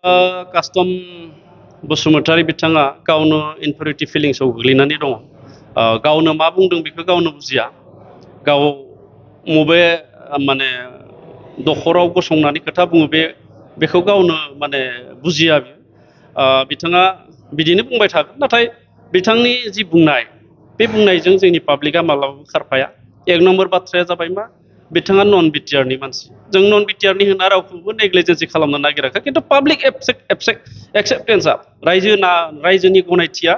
Custom Basumatary बिथाङा गावनो इनफेरिटि फिलिंसआव गोग्लैनानै दङ। गावनो मा बुंदों बेखौ गावनो बुजिया। गाव मबे माने दखराव गसंनानै खोथा बुङो बेखौ गावनो माने बुजिया बियो। बिथाङा बिदिनो बुंबाय थागोन, नाथाय बिथांनि जि बुंनाय बे बुंनायजों जोंनि पाब्लिकआ मालाबाबो खारफाया। एक नम्बर बाथ्राया जाबाय मा, बिथाङा नन बिटिआरनि मानसि। जों नन बिटिआरनि होनना रावखौबो नेग्लिजेन्सि खालामनो नागिराखै, खिन्थु पाब्लिक एक्सेप्टेन्सआ रायजोनि गनायथिया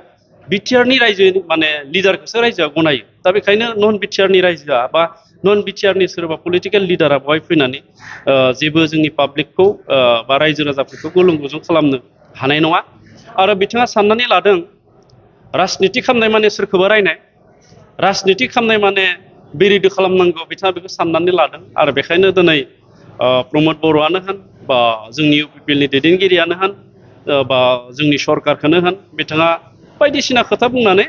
बिटिआरनि रायजो माने लिडारखौसो रायजोआ गनायो। दा बेखायनो नन बिटिआरनि रायजोआ बा नन बिटिआरनि सोरबा पलिटिकेल लिडारा बेवहाय फैनानै जेबो जोंनि पाब्लिकखौ बा रायजो राजाफोरखौ गुलुं गुजुं खालामनो हानाय नङा। आरो बिथाङा साननानै लादों राजनिति खालामनाय माने सोरखौबा रायनाय, राजनिति खालामनाय माने बिरोधि खालामनांगौ, बिथाङा बेखौ साननानै लादों। आरो बेखायनो दिनै प्रमद बर'आनो होन बा जोंनि इउपिपिएलनि दैदेनगिरियानो होन बा जोंनि सरकारखौनो होन, बिथाङा बायदिसिना खोथा बुंनानै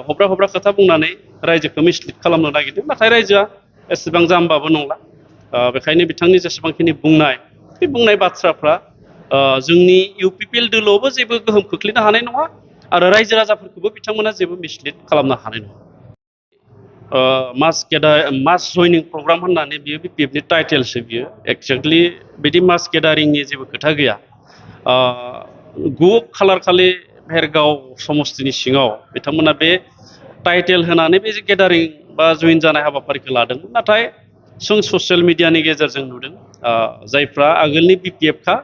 हब्रा हब्रा खोथा बुंनानै रायजोखौ मिसलिड खालामनो नागिरदों। नाथाय रायजोआ एसेबां जाम्बाबो नंला। बेखायनो बिथांनि जेसेबांखिनि बुंनाय बे बुंनाय बाथ्राफ्रा जोंनि इउपिपिएल दोलोआवबो जेबो गोहोम खोख्लैनो हानाय नङा, आरो रायजो राजाफोरखौबो बिथांमोना जेबो मिसलिड खालामनो हानाय नङा। मास जयनिं प्रग्राम होननानै बियो बिपिएफनि टाइटेलसो बियो। एक्जेक्टलि बिदि मास गेदारिंनि जेबो खोथा गैया। 9 खालार खालि भेरगाव समस्तिनि सिङाव बिथांमोना बे टाइटेल होनानै बे गेदारिं बा जइन जानाय हाबाफारिखौ लादोंमोन। नाथाय जों ससियेल मिडियानि गेजेरजों नुदों जायफ्रा आगोलनि बिपिएफखा,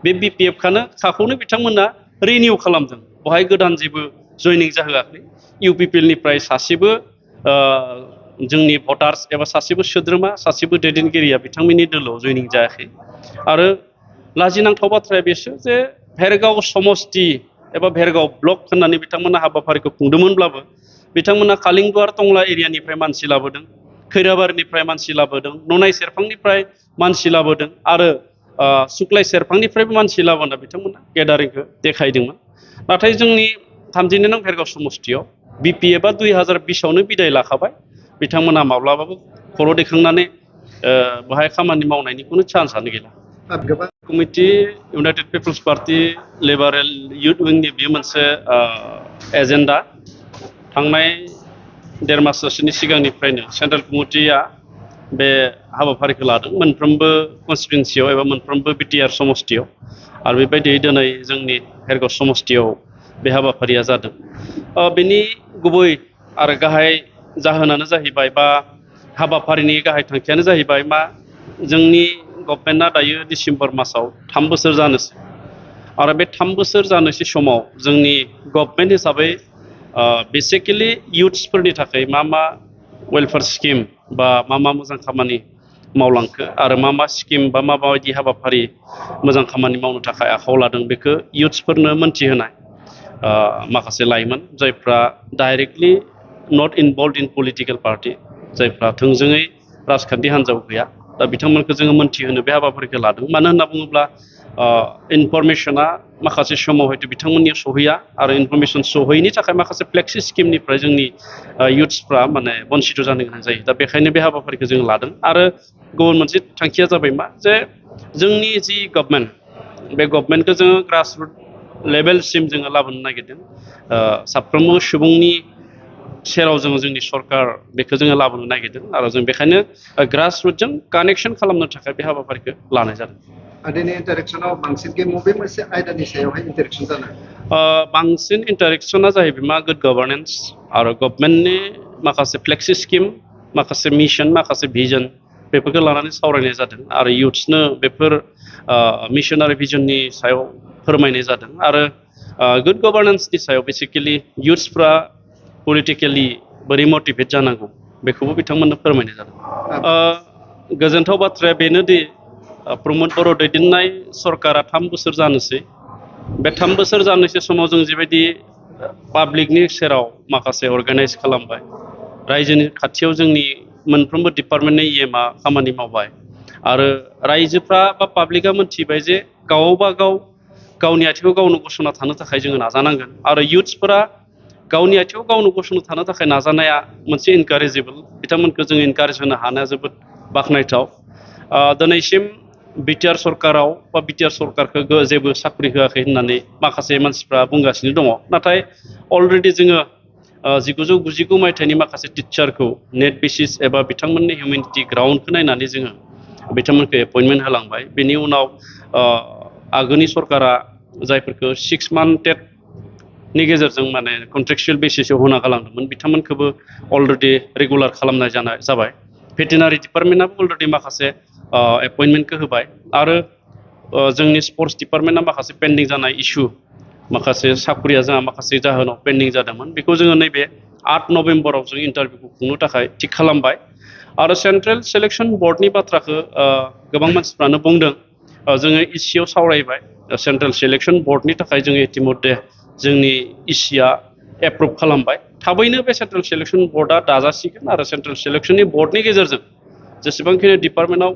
बे बिपिएफखानो खाखौनो बिथांमोना रिनिउ खालामदों। बेवहाय गोदान जेबो जयनिं जाहोआखै। इउपिपिएलनिफ्राय सासेबो जोंनि भटार्स एबा सासेबो सोद्रोमा, सासेबो दैदेनगिरिया बिथांमोननि दोलोआव जयनिं जायाखै। आरो लाजिनांथाव बाथ्राया बेसो जे भेरगाव समस्ति एबा भेरगाव ब्लक होननानै बिथांमोना हाबाफारिखौ खुंदोंमोनब्लाबो बिथांमोना कालिंगुवार टंला एरियानिफ्राय मानसि लाबोदों, खैराबारिनिफ्राय मानसि लाबोदों, ननाय सेरफांनिफ्राय मानसि लाबोदों, आरो सुक्लाय सेरफांनिफ्रायबो मानसि लाबोना बिथांमोना गेदारिंखौ देखायदोंमोन। नाथाय जोंनि 32 नं भेरगाव समस्तियाव बिपिएफआ 2020आवनो बिदाय लाखाबाय। बिथांमोना माब्लाबाबो खर' दैखांनानै बेहाय खामानि मावनायनि खुनु चान्सआनो गैला। Committee united people's party liberal youth विंनि बेयो मोनसे एजेन्डा। थांनाय 1.5 माससोनि सिगांनिफ्रायनो सेन्ट्रेल कमिटिया बे हाबाफारिखौ लादों मोनफ्रोमबो कनस्टिटुवेन्सियाव एबा मोनफ्रोमबो बिटिआर समस्तियाव। आरो बेबायदियै दिनै जोंनि भेरगाव समस्तियाव बे हाबाफारिया जादों। बेनि गुबै आरो गाहाय जाहोनानो जाहैबाय बा हाबाफारिनि गाहाय थांखियानो जाहैबाय मा, जोंनि गभर्नमेन्टआ दायो डिसेम्बर मासाव 3 बोसोर जानोसै। आरो बे 3 बोसोर जानोसै समाव जोंनि गभर्नमेन्ट हिसाबै बेसिकेलि इयुथ्सफोरनि थाखाय मा वेलफेयार स्किम बा मा मोजां खामानि मावलांखो, आरो मा स्किम बा माबायदि हाबाफारि मोजां खामानि मावनो थाखाय आखायाव लादों, बेखौ इयुथ्सफोरनो मोनथिहोनाय माखासे लाइमोन जायफ्रा डाइरेक्टलि नट इनभल्भ इन पलिटिकेल पार्टी, जायफ्रा थोंजोङै राजखान्थि हान्जायाव गैया, दा बिथांमोनखौ जोङो मोनथिहोनो बे हाबाफारिखौ लादों। मानो होनना बुङोब्ला इनफरमेसना माखासे समाव हयथ' बिथांमोननियाव सहैया, आरो इनफरमेसन सहैयैनि थाखाय माखासे फ्लेक्सि स्किमनिफ्राय जोंनि इयुथ्सफ्रा माने बन्सित जानो गोनां जायो। दा बेखायनो बे हाबाफारिखौ जों लादों। आरो गुबुन मोनसे थांखिया जाबाय मा, जे जोंनि जि गभर्नमेन्ट, बे गभर्नमेन्टखौ जोङो ग्रासरुट लेभेलसिम जोङो लाबोनो नागिरदों। साफ्रोमबो सुबुंनि सेराव जोंनि सरकार बेखौ जोङो लाबोनो नागिरदों। आरो जों बेखायनो ग्रासरुटजों कानेक्सन खालामनो थाखाय बे हाबाफारिखौ लानाय जादों। दिनै इन्टारेक्सनाव बांसिन मबे मोनसे आयदानि सायावहाय इन्टारेक्सन जानो? बांसिन इन्टारेक्सना जाहैबाय मा, गुड गभार्नेन्स आरो गभर्नमेन्टनि माखासे फ्लेक्सि स्किम, माखासे मिशन, माखासे भिजन, बेफोरखौ लानानै सावरायनाय जादों। आरो इयुथ्सनो बेफोर मिशन आरो भिजननि सायाव फोरमायनाय जादों। आरो गुड गभार्नेन्सनि सायाव बेसिकेलि इयुथ्सफ्रा पलिटिकेलि बोरै मटिभेट जानांगौ बेखौबो बिथांमोननो फोरमायनाय जादों। गोजोनथाव बाथ्राया बेनोदि प्रमद बर' दैदेननाय सरकारा 3 बोसोर जानोसै। बे 3 बोसोर जानोसै समाव जों जेबायदि पाब्लिकनि सेराव माखासे अर्गानाइज खालामबाय, रायजोनि खाथियाव जोंनि मोनफ्रोमबो डिपार्टमेन्टनि इएमआ खामानि मावबाय, आरो रायजोफ्रा बा पाब्लिकआ मोनथिबाय जे गावबा गावनि आथिङाव गावनो गसंना थानो थाखाय जोङो नाजानांगोन। आरो इयुथ्सफोरा गावनि आथिङाव गावनो गसंना थानो थाखाय नाजानाया मोनसे इनकारेजेबल। बिथांमोनखौ जों इनकारेज होनो हानाया जोबोद बाख्नायथाव। दिनैसिम बिटिआर सरकाराव बा बिटिआर सरकारखौ जेबो साख्रि होआखै होननानै माखासे मानसिफ्रा बुंगासिनो दङ नाथाय अलरेडि जोङो 1999 मायथाइनि माखासे टिचारखौ नेट बेसिस एबा बिथांमोननि हिउमेनिटी ग्राउन्डखौ नायनानै जोङो बिथांमोनखौ एपइन्टमेन्ट होलांबाय बेनि उनाव आगोलनि सरकारा जायफोरखौ 6 मान्थ टेटनि गेजेरजों माने कन्ट्रेक्चुयेल बेसिसाव होना गालांदोंमोन बिथांमोनखौबो अलरेडि रेगुलार खालामनाय जाबाय भेटेनारि डिपार्टमेन्टआबो अलरेडि माखासे एपइन्टमेन्टखौ होबाय आरो जोंनि स्पर्ट्स डिपार्टमेन्टआ माखासे पेन्डिं जानाय इस्यु माखासे साख्रिया जोंहा माखासे जाहोनाव पेन्डिं जादोंमोन बेखौ जोङो नैबे 8 नभेम्बराव जों इन्टारभिउखौ खुंनो थाखाय थिग खालामबाय आरो सेन्ट्रेल सिलेक्सन बर्डनि बाथ्राखौ गोबां मानसिफ्रानो बुंदों जोङो इसिआव सावरायबाय सेन्ट्रेल सिलेक्सन बर्डनि थाखाय जोङो इतिमध्य जोंनि इसिआ एप्रुभ खालामबाय थाबैनो बे सेन्ट्रेल सिलेक्सन बर्डआ दाजासिगोन आरो सेन्ट्रेल सिलेक्सननि बर्डनि गेजेरजों जेसेबांखिनि डिपार्टमेन्टआव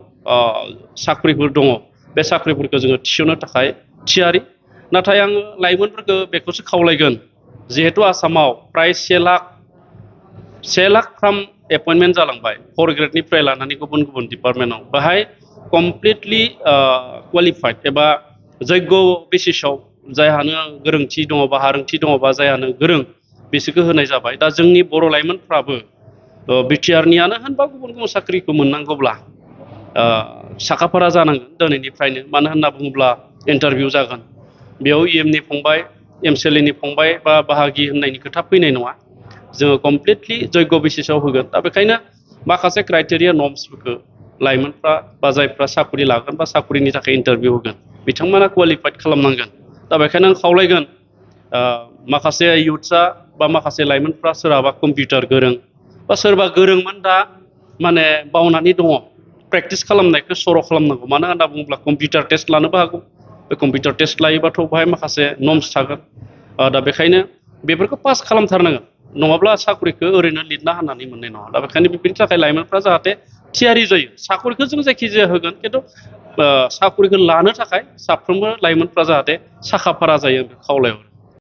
साख्रिफोर दङ बे साख्रिफोरखौ जोङो थिसननो थाखाय थियारि नाथाय आङो लाइमोनफोरखौ बेखौसो खावलायगोन जिहेतु आसामाव प्राय 1 लाख फ्राम एपइन्टमेन्ट जालांबाय 4 ग्रेडनिफ्राय लानानै गुबुन गुबुन डिपार्टमेन्टआव बेहाय कमप्लिटलि क्वालिफाइड एबा जग्य बेसिसाव जायहानो गोरोंथि दङ बा हारोंथि दङ बा जायहानो गोरों बिसोरखौ होनाय जाबाय दा जोंनि बर' लाइमोनफ्राबो बिटिआरनियानो होनबा गुबुन गुबुन साख्रिखौ मोननांगौब्ला साखाफारा जानांगोन दिनैनिफ्रायनो मानो होनना बुङोब्ला इन्टारभिउ जागोन बेयाव इएमनि फंबाय एमसिएलएनि फंबाय बा बाहागि होननायनि खोथा फैनाय नङा जोङो कमप्लिटलि जग्य बेसिसाव होगोन दा बेखायनो माखासे क्राइटेरिया नर्म्सफोरखौ लाइमोनफ्रा बा जायफ्रा साख्रि लागोन बा साख्रिनि थाखाय इन्टारभिउ होगोन बिथांमोना क्वालिफाइड खालामनांगोन दा बेखायनो आं खावलायगोन माखासे इयुथ्सआ बा माखासे लाइमोनफ्रा सोरहाबा कम्पिउटार गोरों बा सोरबा गोरोंमोन दा माने बावनानै दङ प्रेक्टिस खालामनायखौ सर' खालामनांगौ मानो होनना बुङोब्ला कम्पिउटार टेस्ट लानोबो हागौ बे कम्पिउटार टेस्ट लायोबाथ' बेहाय माखासे नर्म्स थागोन दा बेखायनो बेफोरखौ पास खालामथारनांगोन नङाब्ला साख्रिखौ ओरैनो लिरना होनानै मोननाय नङा दा बेखायनो बेफोरनि थाखाय लाइमोनफ्रा जाहाथे थियारि जायो साख्रिखौ जों जायखिजाया होगोन खिन्थु साख्रिखौ लानो थाखाय साफ्रोमबो लाइमोनफ्रा जाहाथे साखाफारा जायो बेखौ खावलायहरो